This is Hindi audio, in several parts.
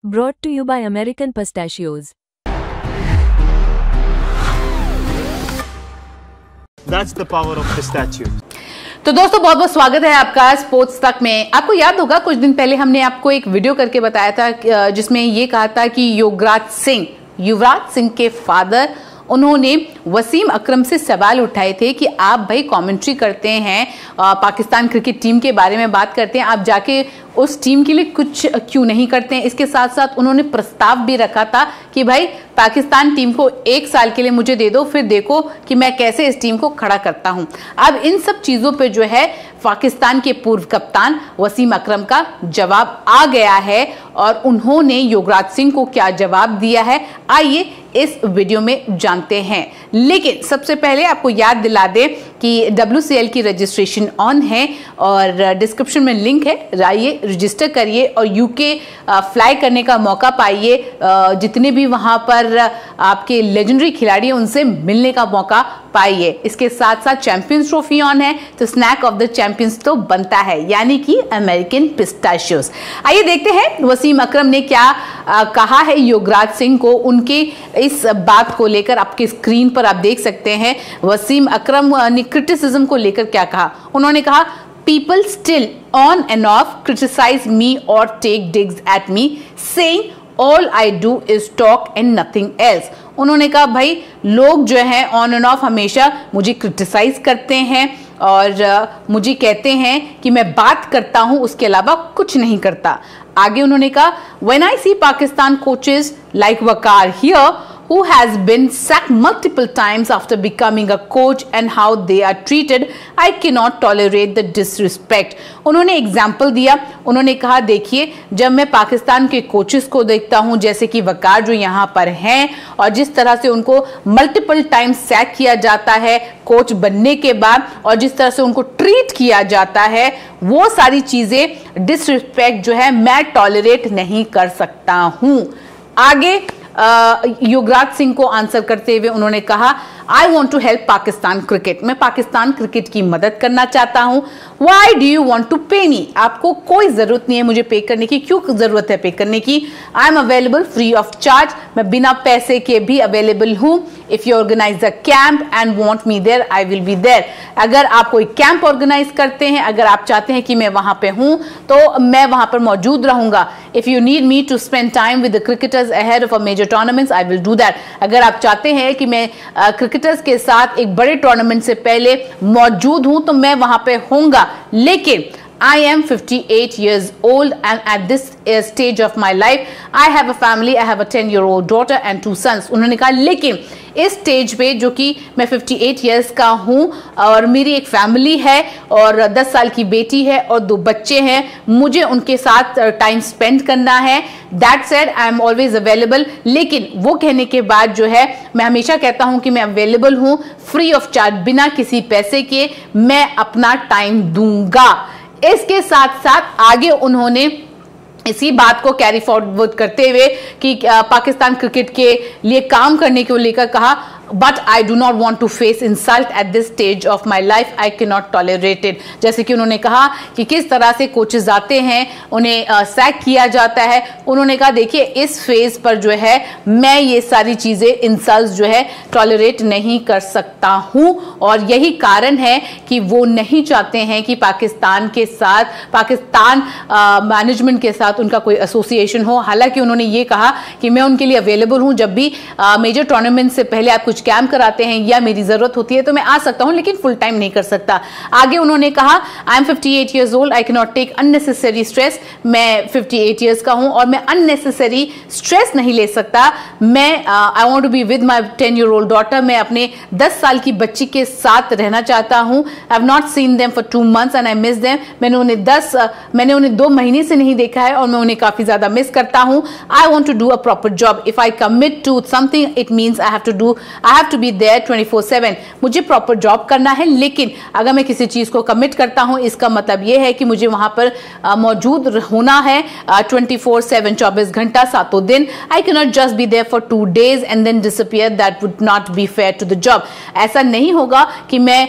Brought to you by American Pistachios. That's the power of pistachios. तो दोस्तों बहुत बहुत स्वागत है आपका स्पोर्ट्स तक में। आपको याद होगा कुछ दिन पहले हमने आपको एक वीडियो करके बताया था जिसमें ये कहा था कि युवराज सिंह के फादर उन्होंने वसीम अकरम से सवाल उठाए थे कि आप भाई कमेंट्री करते हैं, पाकिस्तान क्रिकेट टीम के बारे में बात करते हैं, आप जाके उस टीम के लिए कुछ क्यों नहीं करते हैं। इसके साथ साथ उन्होंने प्रस्ताव भी रखा था कि भाई पाकिस्तान टीम को 1 साल के लिए मुझे दे दो, फिर देखो कि मैं कैसे इस टीम को खड़ा करता हूं। अब इन सब चीजों पे जो है पाकिस्तान के पूर्व कप्तान वसीम अकरम का जवाब आ गया है और उन्होंने युवराज सिंह को क्या जवाब दिया है, आइए इस वीडियो में जानते हैं। लेकिन सबसे पहले आपको याद दिला दे कि WCL की रजिस्ट्रेशन ऑन है और डिस्क्रिप्शन में लिंक है, आइए रजिस्टर करिए और यूके फ्लाई करने का मौका पाइए। जितने भी वहां पर आपके लेजेंडरी खिलाड़ी हैं उनसे मिलने का मौका पाइए। इसके साथ साथ चैंपियंस ट्रॉफी ऑन है तो स्नैक ऑफ द चैंपियंस तो बनता है, यानी कि अमेरिकन पिस्ताशियोस। आइए देखते हैं वसीम अकरम ने क्या कहा है युवराज सिंह को। उनके इस बात को लेकर आपके स्क्रीन पर आप देख सकते हैं वसीम अकरम ने क्रिटिसिज्म को लेकर क्या कहा। उन्होंने कहा, people still on and off criticize me or take digs at me saying all I do is talk and nothing else। उन्होंने कहा भाई लोग जो है ऑन एंड ऑफ हमेशा मुझे क्रिटिसाइज करते हैं और मुझे कहते हैं कि मैं बात करता हूं, उसके अलावा कुछ नहीं करता। आगे उन्होंने कहा, when I see Pakistan coaches like Waqar here who has been sacked multiple times after becoming a coach and how they are treated, I cannot tolerate the disrespect। उन्होंने एग्जाम्पल दिया। उन्होंने कहा देखिए जब मैं पाकिस्तान के कोचेस को देखता हूं जैसे कि वकार जो यहाँ पर हैं और जिस तरह से उनको मल्टीपल टाइम सैक किया जाता है कोच बनने के बाद और जिस तरह से उनको ट्रीट किया जाता है, वो सारी चीजें डिसरिस्पेक्ट जो है मैं टॉलरेट नहीं कर सकता हूं। आगे युवराज सिंह को आंसर करते हुए उन्होंने कहा, I want to help Pakistan cricket, मैं पाकिस्तान क्रिकेट की मदद करना चाहता हूं। Why do you want to pay me, आपको कोई जरूरत नहीं है मुझे पे करने की, क्यों जरूरत है पे करने की। I am available free of charge, मैं बिना पैसे के भी अवेलेबल हूं। If you organise a camp and want me there I will be there, अगर आप कोई कैंप ऑर्गेनाइज करते हैं, अगर आप चाहते हैं कि मैं वहां पे हूं तो मैं वहां पर मौजूद रहूंगा। If you need me to spend time with the cricketers ahead of a major tournaments I will do that, अगर आप चाहते हैं कि मैं क्रिकेटर्स के साथ एक बड़े टूर्नामेंट से पहले मौजूद हूं तो मैं वहां पे होऊंगा। लेकिन I am 58 years old and at this stage of my life I have a family, I have a 10-year-old daughter and 2 sons। उन्होंने कहा लेकिन इस स्टेज पे जो कि मैं 58 years का हूं और मेरी एक फैमिली है और 10 साल की बेटी है और 2 बच्चे हैं, मुझे उनके साथ टाइम स्पेंड करना है। That said I am always available, लेकिन वो कहने के बाद जो है मैं हमेशा कहता हूं कि मैं अवेलेबल हूं फ्री ऑफ चार्ज, बिना किसी पैसे के मैं अपना टाइम दूंगा। इसके साथ साथ आगे उन्होंने इसी बात को कैरी फॉरवर्ड करते हुए कि पाकिस्तान क्रिकेट के लिए काम करने को लेकर कहा, but I do not want to face insult at this stage of my life, I can not tolerate it. जैसे कि उन्होंने कहा कि किस तरह से कोचेस आते हैं उन्हें सैक किया जाता है। उन्होंने कहा देखिए इस फेज पर जो है मैं ये सारी चीजें इंसल्ट जो है टॉलरेट नहीं कर सकता हूं और यही कारण है कि वो नहीं चाहते हैं कि पाकिस्तान के साथ, पाकिस्तान मैनेजमेंट के साथ उनका कोई एसोसिएशन हो। हालांकि उन्होंने ये कहा कि मैं उनके लिए अवेलेबल हूं, जब भी मेजर टूर्नामेंट से पहले आप कैंप कराते हैं या मेरी जरूरत होती है तो मैं आ सकता हूं, लेकिन फुल टाइम नहीं कर सकता। आगे उन्होंने कहा, I am 58 years old, I can not take unnecessary stress, मैं 58 years का हूं और मैं अननेसेसरी स्ट्रेस नहीं ले सकता। मैं I want to be with my 10-year-old daughter, मैं अपने 10 साल की बच्ची के साथ रहना चाहता हूं। I have not seen them for 2 months and I miss them, मैंने उन्हें 2 महीने से नहीं देखा है और मैं उन्हें काफी ज्यादा मिस करता हूं। I want to do a proper job, if I commit to something it means I have to do I have to be there 24/7, मुझे प्रॉपर जॉब करना है, लेकिन अगर मैं किसी चीज को कमिट करता हूं इसका मतलब यह है कि मुझे वहां पर मौजूद होना है 24/7, 24 घंटा 7 दिन। I can not just be there for 2 days and then disappear, that would not be fair to the job. ऐसा नहीं होगा कि मैं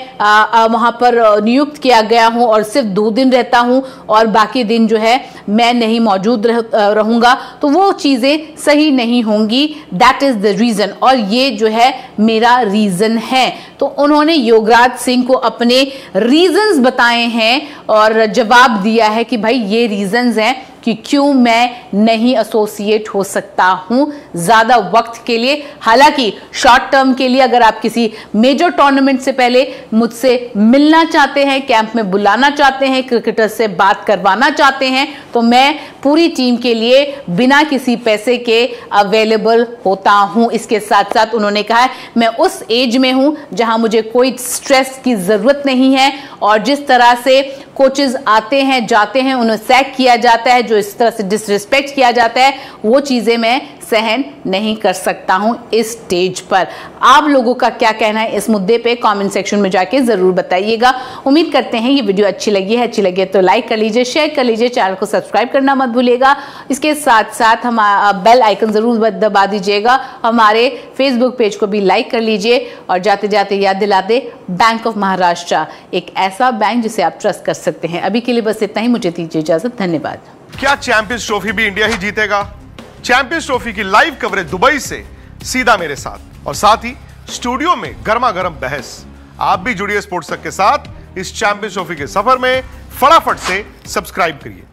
वहां पर नियुक्त किया गया हूं और सिर्फ 2 दिन रहता हूं और बाकी दिन जो है मैं नहीं मौजूद रहूंगा, तो वो चीजें सही नहीं होंगी। दैट इज द रीजन, और ये जो है मेरा रीजन है। तो उन्होंने योगराज सिंह को अपने रीजंस बताए हैं और जवाब दिया है कि भाई ये रीजंस हैं कि क्यों मैं नहीं एसोसिएट हो सकता हूं ज्यादा वक्त के लिए। हालांकि शॉर्ट टर्म के लिए अगर आप किसी मेजर टूर्नामेंट से पहले मुझसे मिलना चाहते हैं, कैंप में बुलाना चाहते हैं, क्रिकेटर से बात करवाना चाहते हैं, तो मैं पूरी टीम के लिए बिना किसी पैसे के अवेलेबल होता हूं। इसके साथ साथ उन्होंने कहा है मैं उस एज में हूं जहां मुझे कोई स्ट्रेस की जरूरत नहीं है, और जिस तरह से कोचेस आते हैं जाते हैं, उन्हें सैक किया जाता है, जो इस तरह से डिसरिस्पेक्ट किया जाता है, वो चीजें मैं सहन नहीं कर सकता हूं इस स्टेज पर। आप लोगों का क्या कहना है इस मुद्दे पे कमेंट सेक्शन में जाके जरूर बताइएगा। उम्मीद करते हैं ये वीडियो अच्छी लगी है। अच्छी लगी तो लाइक कर लीजिए, शेयर कर लीजिए, चैनल को सब्सक्राइब करना मत भूलिएगा। इसके साथ साथ हमारा बेल आइकन जरूर दबा दीजिएगा। हमारे फेसबुक पेज को भी लाइक कर लीजिए, और जाते जाते याद दिलाते, बैंक ऑफ महाराष्ट्र एक ऐसा बैंक जिसे आप ट्रस्ट कर सकते हैं। अभी के लिए बस इतना ही, मुझे दीजिए इजाजत, धन्यवाद। क्या चैंपियंस ट्रॉफी भी इंडिया ही जीतेगा? चैंपियंस ट्रॉफी की लाइव कवरेज दुबई से सीधा मेरे साथ, और साथ ही स्टूडियो में गर्मा गर्म बहस। आप भी जुड़िए स्पोर्ट्स तक के साथ इस चैंपियंस ट्रॉफी के सफर में। फटाफट से सब्सक्राइब करिए।